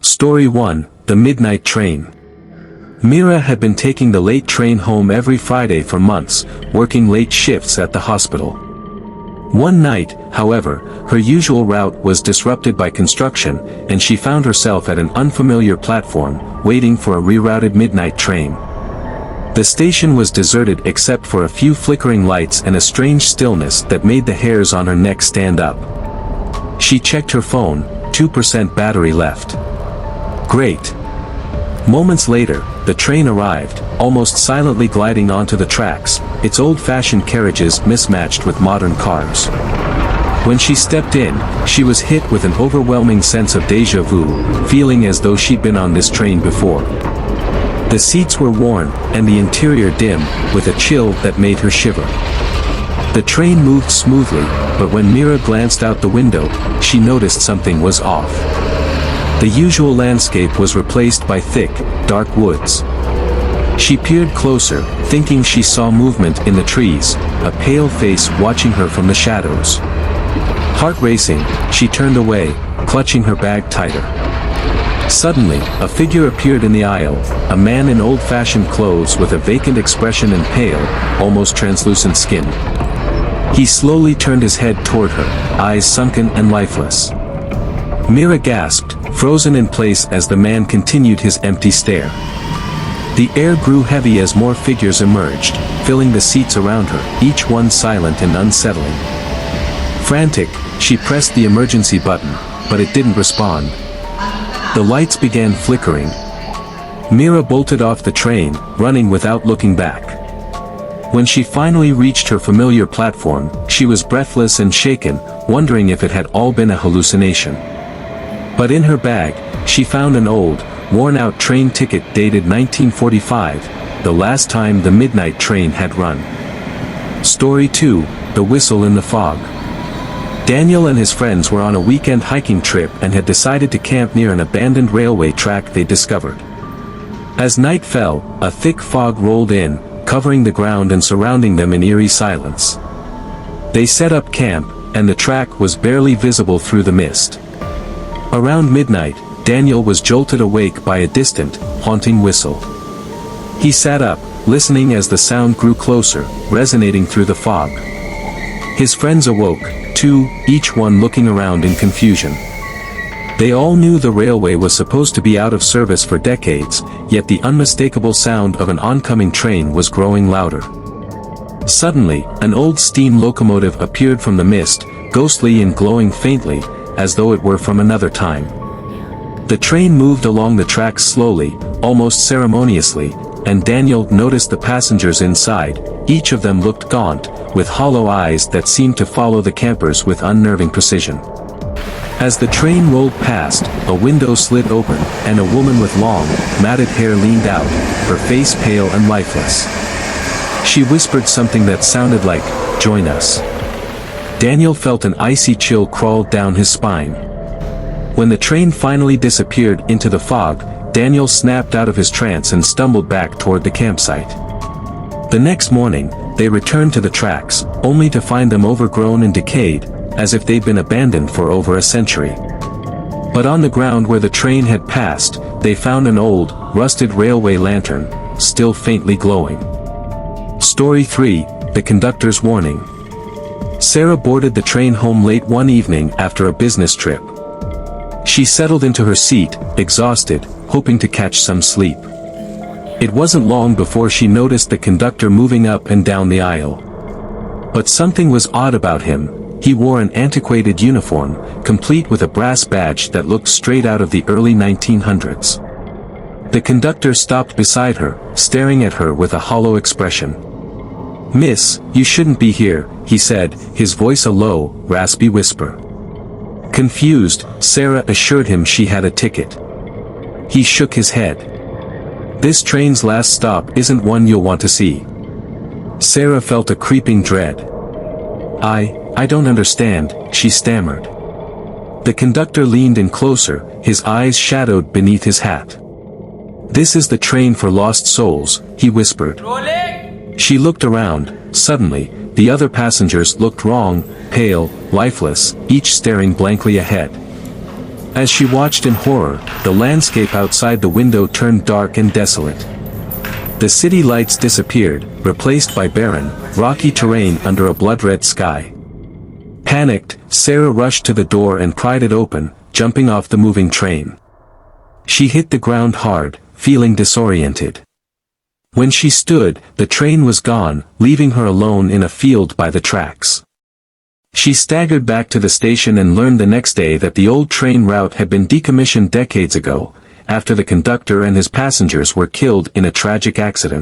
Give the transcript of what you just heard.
Story 1, The Midnight Train. Mira had been taking the late train home every Friday for months, working late shifts at the hospital. One night, however, her usual route was disrupted by construction, and she found herself at an unfamiliar platform, waiting for a rerouted midnight train. The station was deserted except for a few flickering lights and a strange stillness that made the hairs on her neck stand up. She checked her phone, 2% battery left. Great. Moments later, the train arrived, almost silently gliding onto the tracks, its old-fashioned carriages mismatched with modern cars. When she stepped in, she was hit with an overwhelming sense of déjà vu, feeling as though she'd been on this train before. The seats were worn, and the interior dim, with a chill that made her shiver. The train moved smoothly, but when Mira glanced out the window, she noticed something was off. The usual landscape was replaced by thick, dark woods. She peered closer, thinking she saw movement in the trees, a pale face watching her from the shadows. Heart racing, she turned away, clutching her bag tighter. Suddenly, a figure appeared in the aisle, a man in old-fashioned clothes with a vacant expression and pale, almost translucent skin. He slowly turned his head toward her, eyes sunken and lifeless. Mira gasped, frozen in place as the man continued his empty stare. The air grew heavy as more figures emerged, filling the seats around her, each one silent and unsettling. Frantic, she pressed the emergency button, but it didn't respond. The lights began flickering. Mira bolted off the train, running without looking back. When she finally reached her familiar platform, she was breathless and shaken, wondering if it had all been a hallucination. But in her bag, she found an old, worn-out train ticket dated 1945, the last time the midnight train had run. Story 2, The Whistle in the Fog. Daniel and his friends were on a weekend hiking trip and had decided to camp near an abandoned railway track they discovered. As night fell, a thick fog rolled in, covering the ground and surrounding them in eerie silence. They set up camp, and the track was barely visible through the mist. Around midnight, Daniel was jolted awake by a distant, haunting whistle. He sat up, listening as the sound grew closer, resonating through the fog. His friends awoke, too, each one looking around in confusion. They all knew the railway was supposed to be out of service for decades, yet the unmistakable sound of an oncoming train was growing louder. Suddenly, an old steam locomotive appeared from the mist, ghostly and glowing faintly, as though it were from another time. The train moved along the tracks slowly, almost ceremoniously, and Daniel noticed the passengers inside. Each of them looked gaunt, with hollow eyes that seemed to follow the campers with unnerving precision. As the train rolled past, a window slid open, and a woman with long, matted hair leaned out, her face pale and lifeless. She whispered something that sounded like, "Join us." Daniel felt an icy chill crawl down his spine. When the train finally disappeared into the fog, Daniel snapped out of his trance and stumbled back toward the campsite. The next morning, they returned to the tracks, only to find them overgrown and decayed, as if they'd been abandoned for over a century. But on the ground where the train had passed, they found an old, rusted railway lantern, still faintly glowing. Story 3, The Conductor's Warning. Sarah boarded the train home late one evening after a business trip. She settled into her seat, exhausted, hoping to catch some sleep. It wasn't long before she noticed the conductor moving up and down the aisle. But something was odd about him. He wore an antiquated uniform, complete with a brass badge that looked straight out of the early 1900s. The conductor stopped beside her, staring at her with a hollow expression. "Miss, you shouldn't be here," he said, his voice a low, raspy whisper. Confused, Sarah assured him she had a ticket. He shook his head. "This train's last stop isn't one you'll want to see." Sarah felt a creeping dread. I don't understand," she stammered. The conductor leaned in closer, his eyes shadowed beneath his hat. "This is the train for lost souls," he whispered. She looked around. Suddenly, the other passengers looked wrong, pale, lifeless, each staring blankly ahead. As she watched in horror, the landscape outside the window turned dark and desolate. The city lights disappeared, replaced by barren, rocky terrain under a blood-red sky. Panicked, Sarah rushed to the door and pried it open, jumping off the moving train. She hit the ground hard, feeling disoriented. When she stood, the train was gone, leaving her alone in a field by the tracks. She staggered back to the station and learned the next day that the old train route had been decommissioned decades ago, after the conductor and his passengers were killed in a tragic accident.